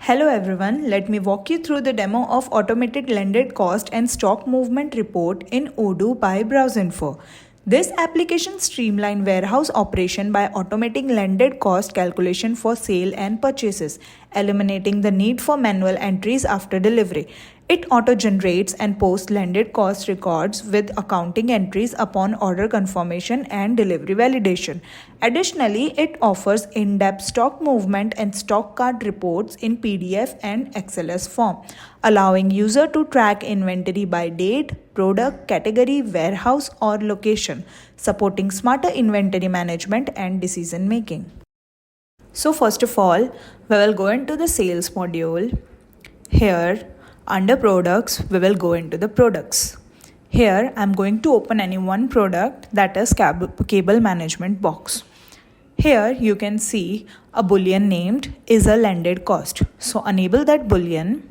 Hello everyone, let me walk you through the demo of automated landed cost and stock movement report in Odoo by BrowseInfo. This application streamlines warehouse operation by automating landed cost calculation for sale and purchases, eliminating the need for manual entries after delivery. It auto-generates and posts landed cost records with accounting entries upon order confirmation and delivery validation. Additionally, it offers in-depth stock movement and stock card reports in PDF and XLS form, allowing user to track inventory by date, product, category, warehouse, or location, supporting smarter inventory management and decision making. So first of all, we will go into the sales module. Here, under products, we will go into the products. Here, I'm going to open any one product, that is cable management box. Here, you can see a boolean named is a landed cost. So enable that boolean.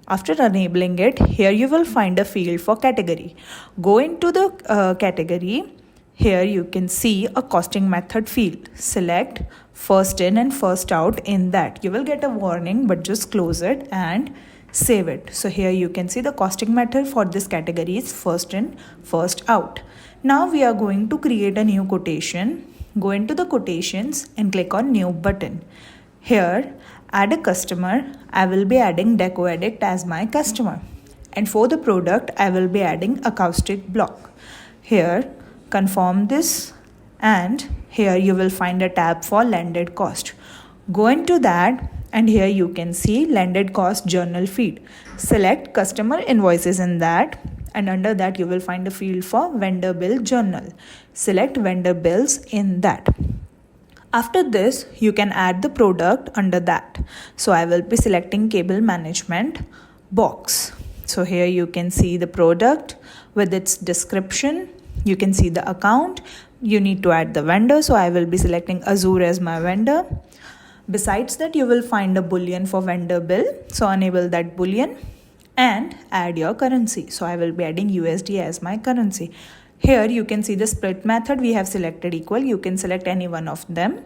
After enabling it, here you will find a field for category. Go into the category. Here you can see a costing method field. Select first in and first out in that. You will get a warning, but just close it and save it. So here you can see the costing method for this category is first in, first out. Now we are going to create a new quotation. Go into the quotations and click on new button. Here, add a customer. I will be adding Deco Addict as my customer. And for the product, I will be adding acoustic block. Here, confirm this, and here you will find a tab for landed cost. Go into that, and here you can see landed cost journal feed. Select customer invoices in that, and under that you will find a field for vendor bill journal. Select vendor bills in that. After this, you can add the product under that. So I will be selecting cable management box. So here you can see the product with its description. You can see the account. You need to add the vendor. So I will be selecting Azure as my vendor. Besides that, you will find a boolean for vendor bill. So enable that boolean and add your currency. So I will be adding USD as my currency. Here you can see the split method we have selected equal. You can select any one of them.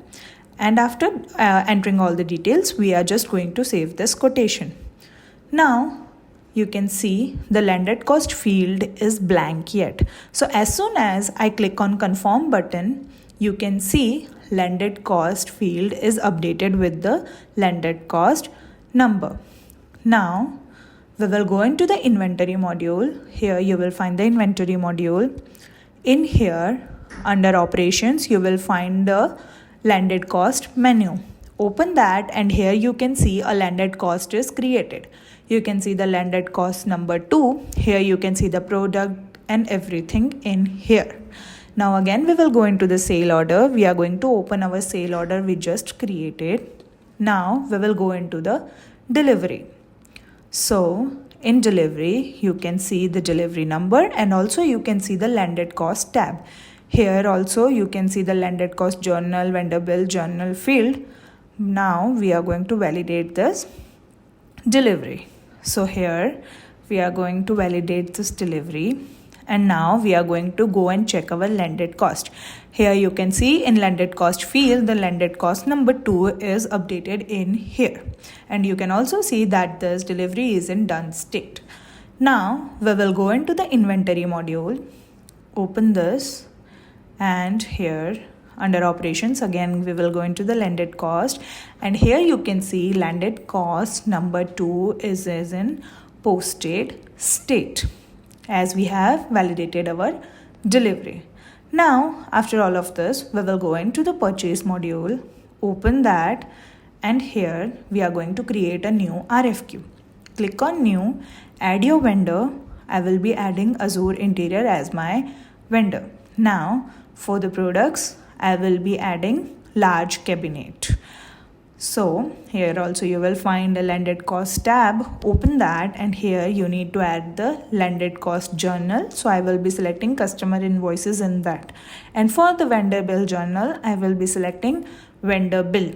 And after entering all the details, we are just going to save this quotation. Now you can see the landed cost field is blank yet. So as soon as I click on confirm button, you can see landed cost field is updated with the landed cost number. Now we will go into the inventory module. Here you will find the inventory module. In here, under operations, you will find the landed cost menu. Open that, and here you can see a landed cost is created. You can see the landed cost number 2. Here you can see the product and everything in here. Now again, we will go into the sale order. We are going to open our sale order we just created. Now we will go into the delivery. So in delivery, you can see the delivery number, and also you can see the landed cost tab. Here also you can see the landed cost journal, vendor bill journal field. Now we are going to validate this delivery. So here we are going to validate this delivery. And now we are going to go and check our landed cost. Here you can see in landed cost field, the landed cost number 2 is updated in here. And you can also see that this delivery is in done state. Now we will go into the inventory module. Open this, and here under operations, again we will go into the landed cost. And here you can see landed cost number 2 is in posted state, as we have validated our delivery. Now, after all of this, we will go into the purchase module, open that, and here we are going to create a new RFQ. Click on new, add your vendor. I will be adding Azure Interior as my vendor. Now, for the products, I will be adding large cabinet. So here also you will find a landed cost tab. Open that, and here you need to add the landed cost journal. So I will be selecting customer invoices in that. And for the vendor bill journal, I will be selecting vendor bill.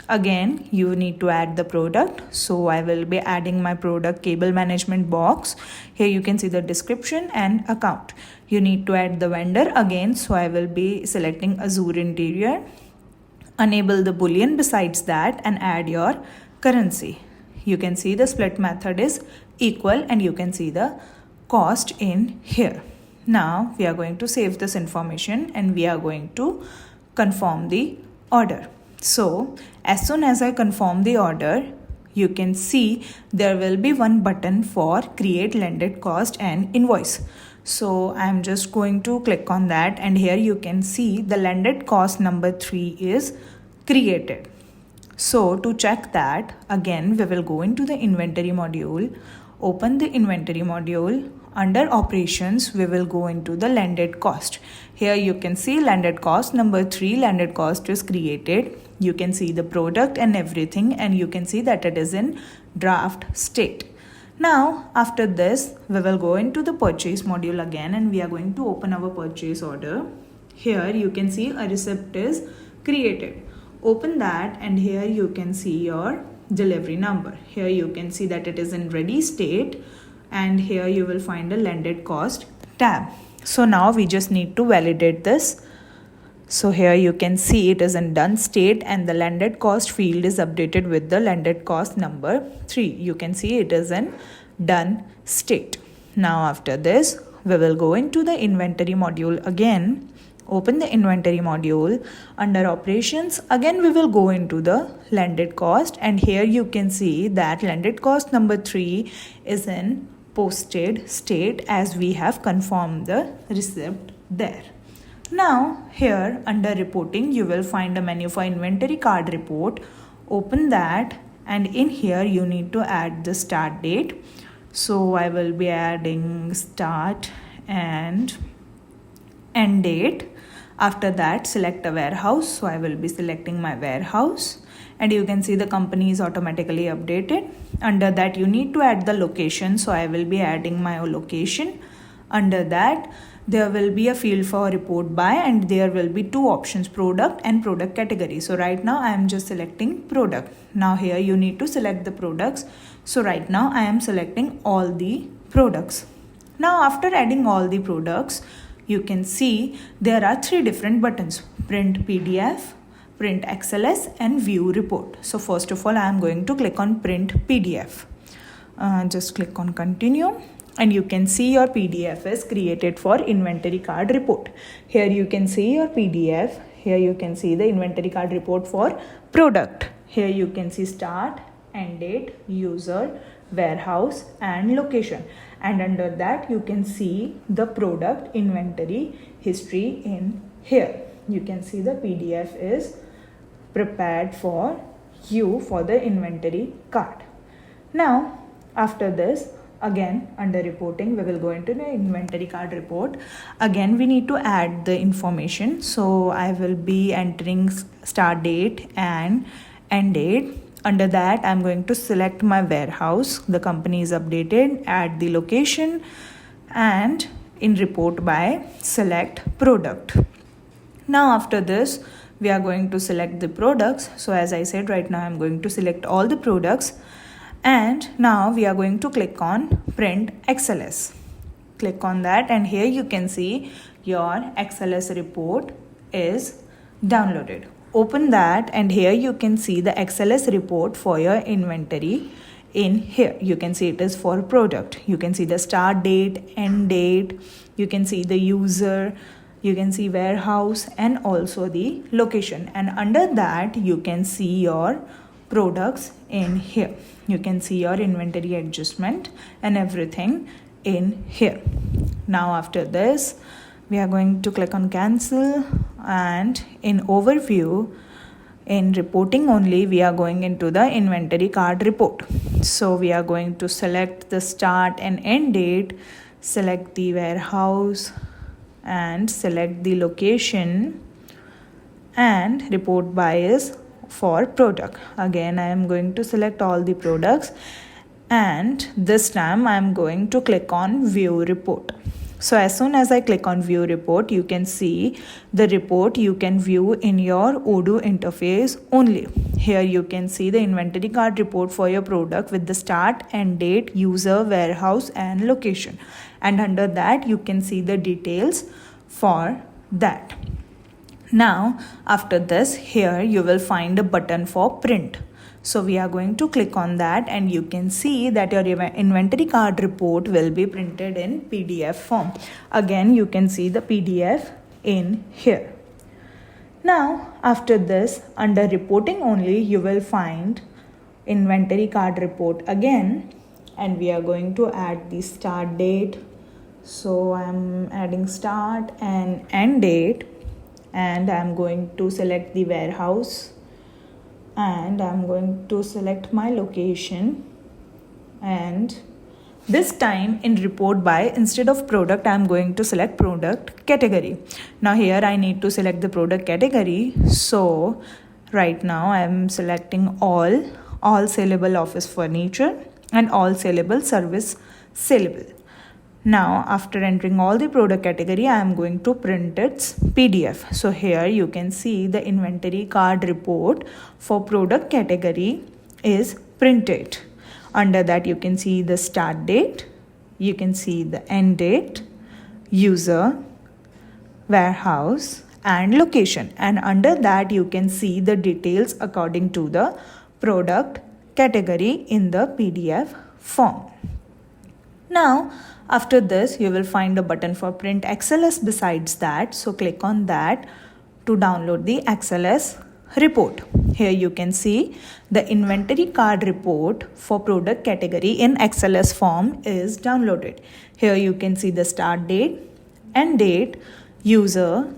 Again, you need to add the product. So I will be adding my product cable management box. Here you can see the description and account. You need to add the vendor again. So I will be selecting Azure Interior. Enable the boolean besides that and add your currency. You can see the split method is equal and you can see the cost in here. Now we are going to save this information and we are going to confirm the order. So as soon as I confirm the order, you can see there will be one button for create landed cost and invoice. So I'm just going to click on that, and here you can see the landed cost number 3 is created. So to check that, again we will go into the inventory module, open the inventory module. Under operations, we will go into the landed cost. Here you can see landed cost number 3, landed cost is created. You can see the product and everything, and you can see that it is in draft state. Now after this, we will go into the purchase module again, and we are going to open our purchase order. Here you can see a receipt is created. Open that, and here you can see your delivery number. Here you can see that it is in ready state, and here you will find a landed cost tab. So now we just need to validate this. So here you can see it is in done state, and the landed cost field is updated with the landed cost number 3. You can see it is in done state. Now after this, we will go into the inventory module again. Open the inventory module. Under operations, again we will go into the landed cost, and here you can see that landed cost number 3 is in posted state as we have confirmed the receipt there. Now here under reporting, you will find a menu for inventory card report. Open that, and in here you need to add the start date. So I will be adding start and end date. After that, select a warehouse. So I will be selecting my warehouse, and you can see the company is automatically updated. Under that, you need to add the location. So I will be adding my location. Under that, there will be a field for report by, and there will be 2 options, product and product category. So right now I am just selecting product. Now here you need to select the products. So right now I am selecting all the products. Now after adding all the products, you can see there are 3 different buttons: print PDF, print XLS, and view report. So first of all, I am going to click on print PDF. Just click on continue, and you can see your PDF is created for inventory card report. Here you can see your PDF. Here you can see the inventory card report for product. Here you can see start, end date, user, warehouse, and location. And under that, you can see the product inventory history in here. You can see the PDF is prepared for you for the inventory card. Now after this, again under reporting, we will go into the inventory card report. Again we need to add the information. So I will be entering start date and end date. Under that, I'm going to select my warehouse. The company is updated. Add the location, and in report by, select product. Now after this, we are going to select the products. So as I said, right now I'm going to select all the products, and now we are going to click on print XLS. Click on that, and here you can see your XLS report is downloaded. Open that, and here you can see the XLS report for your inventory. In here you can see it is for product. You can see the start date, end date, you can see the user, you can see warehouse, and also the location. And under that, you can see your products in here. You can see your inventory adjustment and everything in here. Now after this, we are going to click on cancel, and in overview, in reporting only, we are going into the inventory card report. So we are going to select the start and end date, select the warehouse, and select the location, and report by is for product. Again, I am going to select all the products, and this time I am going to click on view report. So as soon as I click on view report, you can see the report you can view in your Odoo interface only. Here you can see the inventory card report for your product with the start, end date, user, warehouse, and location. And under that, you can see the details for that. Now after this, here you will find a button for print. So we are going to click on that, and you can see that your inventory card report will be printed in PDF form. Again, you can see the PDF in here. Now, after this, under reporting only, you will find inventory card report again, and we are going to add the start date. So I'm adding start and end date, and I'm going to select the warehouse, and I'm going to select my location, and this time in report by, instead of product, I'm going to select product category. Now here I need to select the product category. So right now I'm selecting all saleable office furniture and all saleable service saleable. Now after entering all the product category, I am going to print its PDF. So here you can see the inventory card report for product category is printed. Under that you can see the start date, you can see the end date, user, warehouse and location, and under that you can see the details according to the product category in the PDF form. Now after this you will find a button for print XLS besides that, so click on that to download the XLS report. Here you can see the inventory card report for product category in XLS form is downloaded. Here you can see the start date, end date, user,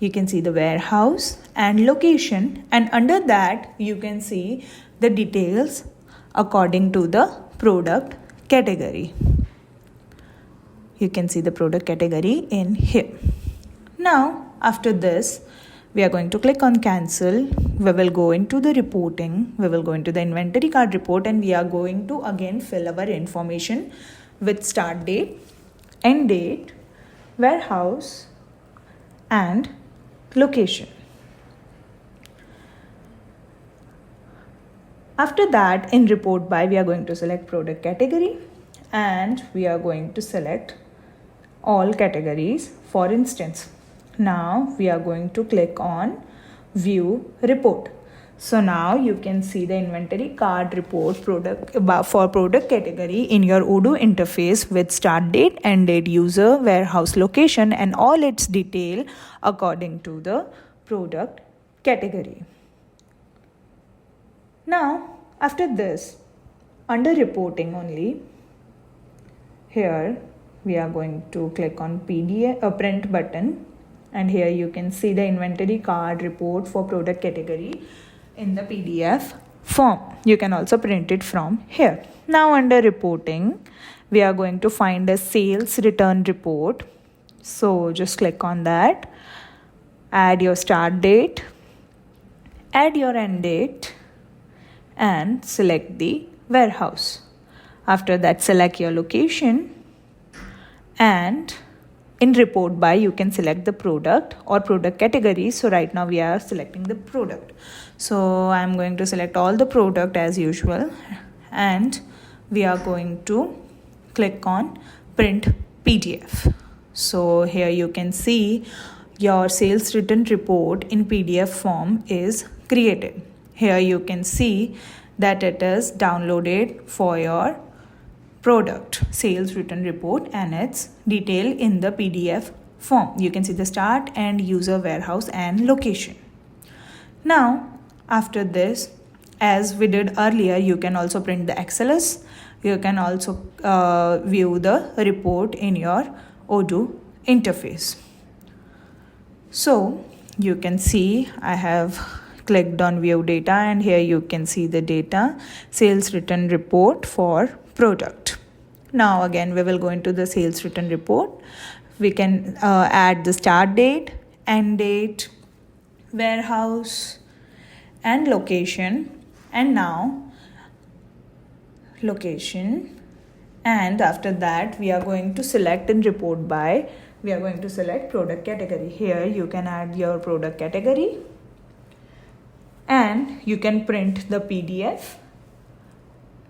you can see the warehouse and location, and under that you can see the details according to the product category. You can see the product category in here. Now after this we are going to click on cancel. We will go into the reporting, we will go into the inventory card report, and we are going to again fill our information with start date, end date, warehouse and location. After that in report by, we are going to select product category, and we are going to select all categories. For instance, now we are going to click on view report. So now you can see the inventory card report for product category in your Odoo interface with start date, end date, user, warehouse, location and all its detail according to the product category. Now after this, under reporting only, here we are going to click on PDF print button, and here you can see the inventory card report for product category in the PDF form. You can also print it from here. Now under reporting, we are going to find a sales return report. So just click on that, add your start date, add your end date and select the warehouse. After that, select your location, and in report by you can select the product or product category. So right now we are selecting the product. So I'm going to select all the product as usual, and we are going to click on print PDF. So here you can see your sales return report in PDF form is created. Here you can see that it is downloaded for your product sales return report and its detail in the PDF form. You can see the start, end, user, warehouse and location. Now after this, as we did earlier, you can also print the XLS. You can also view the report in your Odoo interface. So you can see I have clicked on view data, and here you can see the data sales return report for product. Now again we will go into the sales return report. We can add the start date, end date, warehouse and location, and now location, and after that we are going to select in report by, we are going to select product category. Here you can add your product category and you can print the PDF.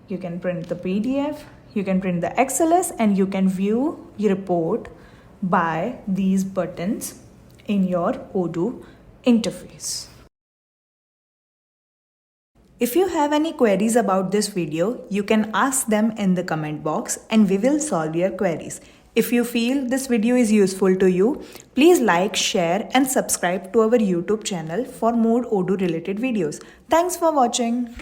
You can print the PDF, you can print the XLS, and you can view your report by these buttons in your Odoo interface. If you have any queries about this video, you can ask them in the comment box and we will solve your queries. If you feel this video is useful to you, please like, share and subscribe to our YouTube channel for more Odoo related videos. Thanks for watching.